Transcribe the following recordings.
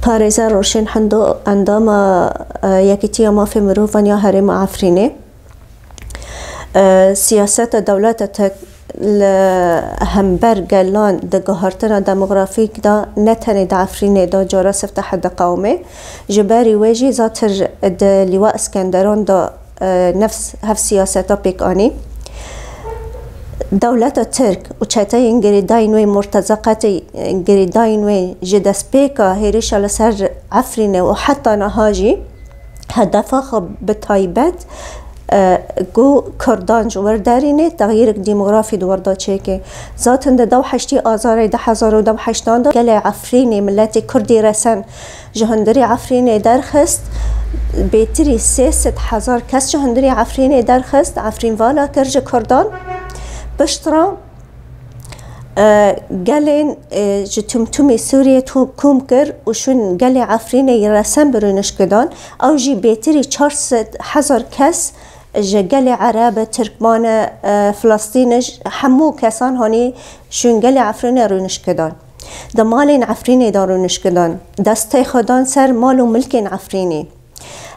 پارێزە ڕۆشن هەندۆ ئەندامە یەکێتیە مافی مرۆڤان یا هەرێمە ئافرینێ سیاسەتە دەوڵەتە لە هەمبەر گەلان دەگەهارتنە دەمۆغرافیکدا نەتەنێ دا ئافرینێدا جۆرە سفتە حەدەقەومێ ji berî wê jî zatir di Lîwa İskenderan da hev siyaseta pêk anî Dewleta Tirk û çeteyên girêdayên wê mortezaqetê girêdayên wê ji destpêka hêrişa li ser Efrînê û heta niha jî hedefa xwe bi taybet got Kurdan ji werderînê teğyîrek demografî di wer da çêke. Zaten di dew heştî azarê 2008 da gelê Efrînê milletê Kurdî resen ji hundirê Efrînê derxist bêtirî 300,000 kes ji hundirê Efrînê derxist Efrînvala kir ji Kurdan piştira gelên ji Tumtumê Sûriyê kûm kir û şûn gelê Efrînê resen bi rûnişkidan ew jî bêtirî 400,000 kes ji gelê Erebe, Tirkmanê, Filistînê hemû kesan hanî şûn gelê Efrînê rûnişkidan. Di malên Efrînê da rûnişkidan, destê xwe dan ser mal û milkên Efrînê.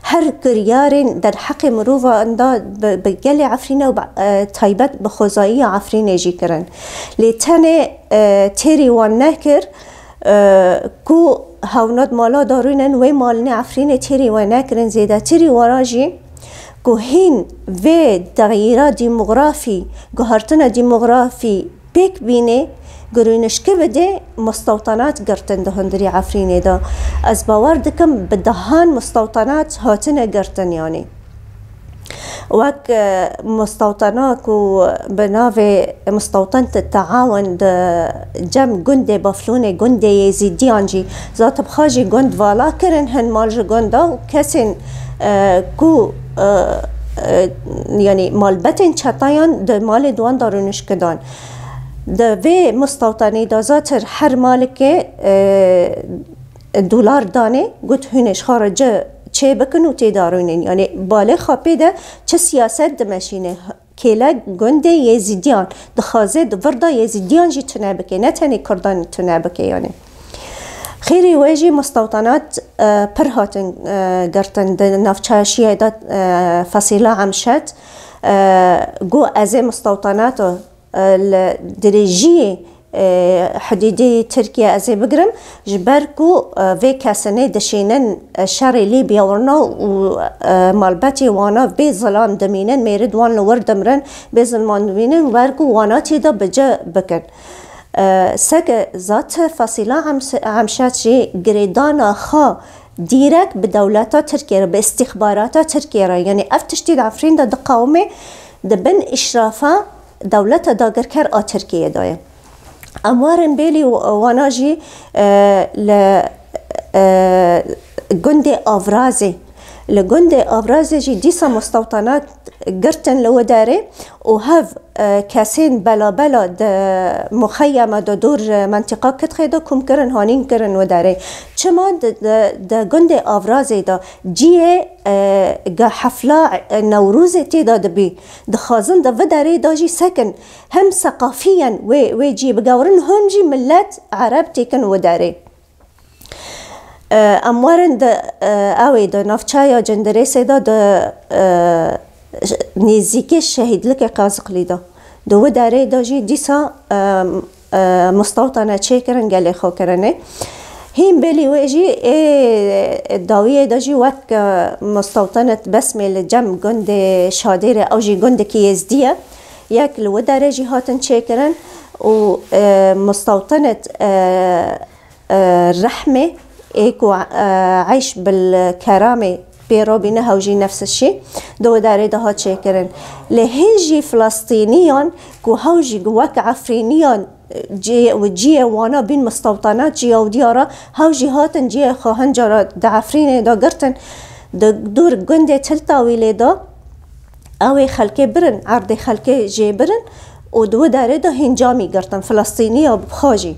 Her giryarên derheqê mirovan da bi gelê Efrînê û taybet bi xwezayiya Efrînê jî kirin. Lê tenê têrî wan nekir ku hewnat mala da rûnin wê malên Efrînê têrî we nekirin zêdetirî wara jî ku hîn vê teğyîra demografî guhartina demografî pêk bîne girûnişkî bide mustewtanat girtin di hundirê Efrînê da. Ez bawer dikim bi dehan mustewtanat hatine girtin yanî. Wek mustewtana ku bi navê mustewtanê teawun di cem gundê Baflûnê gundê Yêzîdiyan jî zat bixwe jî gund vala kirin hin mal ji gunda û kesên ku yani malbetên çetayan di malê wan da rûnişkidan. Di vê mustewtanî da zatir her malekê dolar danê got hûn ê ji xwe re çê bikin û tê de rûnin. Yani balê xwe pê de çi siyaset dimeşîne kêlek gundê Yêzîdiyan dixwaze di vir da Yêzîdiyan jî tune bike ne tenê Kurdan tune bike yani. Xêrê wê jî mustewtanat pir hatin girtin di navçeşiyê de Fesîla Emşet got ez ê mustewtanata li dirêjiyê حدودی Tirkiye ez ê bigirim ji ber ku vê kesinê dişînin şerê Lîbya werna û malbetê wana bê zilam dimînin mêrî wan li wir dimirin bê zilman dimînin wer ku wana tê de bice bikin. Seke zat Fesîla Emşet jî girêdana xwe dîrek bi dewleta Tirkiye re bi istîxbarata Tirkiye re yani ev tiştî di Efrîn de diqewime dibin îşrafa dewleta dagirker a Tirkiyeyê da ye. Em warin bêlî wana jî li gundê Avrazê li gundê Avrazê jî dîsa mustewtanat girtin li wê derê û hev kesên belabela di muxeyyema da dor menteqa Kitxê de kûm kirin hanîn kirin wê derê. Çima di gundê Avrazê da ciyê hefla Newrûzê tê da dibî dixwazin di vê derê da jî sekin hem seqafiyen wê cî bigewrin hûn jî millet Ereb têkin wê derê. Em warin di ew ê di navçeya Cendirêsê da di nêzîkê şehîdlikê Qaziqlî da di wê derê da jî dîsa mustewtana çêkirin gelê xwe kirinê. Hîn bêlî wê jî dawiyê da jî wek mustewtanet Besmê li cem gundê Şadêrê ew jî gundekî Yêzdî ye yek li wê derê jî hatin çêkirin û mustewtanet Rehmê ê ku eyş bil keramê pêrobîne hew jî nefs şî di wê derê de hat çêkirin. Lê hîn jî Filistîniyan ku hew jî wek Efrîniyan ciyê wana bîn mustewtanat ji Yewdiya re hew jî hatin ciyê xwe hincara di Efrînê da girtin di dor gundê Tiltawîlê da ew ê xelkê birin erdê xelkê jê birin û di wê derê de hîn camî girtin Filistîniya bixwe jî.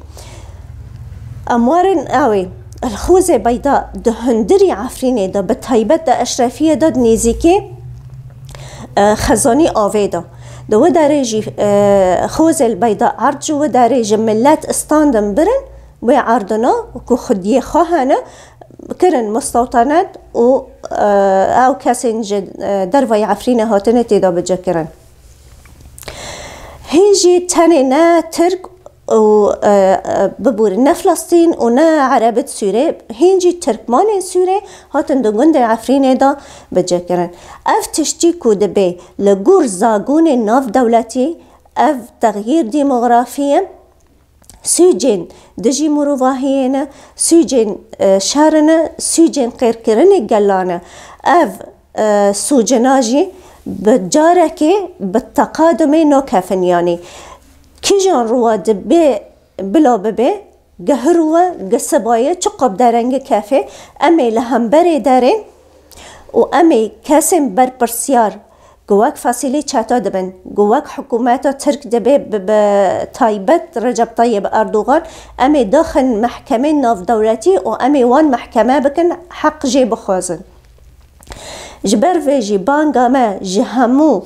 Em warin ew ê الخوزê beyda di hundirê Efrînê de bi taybet de eşrefiyê de nêzîkê xezanî avê da. Di wê derê jî xozê beyda erd ji wê derê ji millet istandin birin و عردنا که خودی خواهنه کرن مستوطنات و او کسی دروی عفرینه هاتنه تیدا بجا کرن. هنجي تاني نا ترك و ببور نا فلسطين و نا عربة سوريا هنجي تركمان سوريا هاتن دنگند عفرين دا بجا کرن. اف تشتيكو دبي لغور زاگون ناف دولتي اف تغيير ديموغرافيا سوجين دجي مروفاهينا سوجين شارنا سوجين قير كرني قلانا اف سوجناجي بجاركي بالتقادم نو كافن يعني كيجان رواد بي بلا ببي قهروا قصبايا چقب دارنگ كافي امي لهمبري دارين و امي كاسم بر برسيار قواك فاصلي چاتا دبن قواك حكوماتا ترك دبي بتايبت رجب طيب أردوغان امي داخل محكمة ناف دولتي و امي وان محكمة بكن حق جي بخوازن جبر ویجی بانگا ما جهمو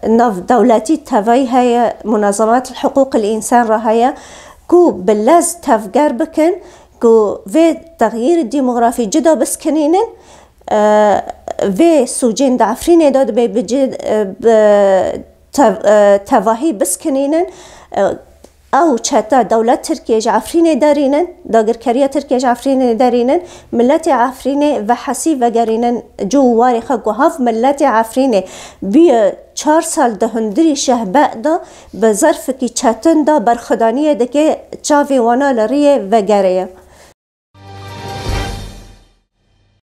ناف دولتی تاوی هیا منظمات حقوق الإنسان را هیا کو بلاز تفگر بکن کو و تغییر دیموغرافی جدا بسکنینن و سوجین دعفرین داد به بجد تواهی بسکنینن او چتا دولت ترکیه عفرین دارینن داگرکریا ترکیه عفرین دارینن ملت عفرین و حسی و گرینن جو وارخه گوهاف ملت عفرین بیا 4 سال دهندری شهبه دا به ظرف کی چتن دا برخدانیه دکه چاوی وانا لریه و گریه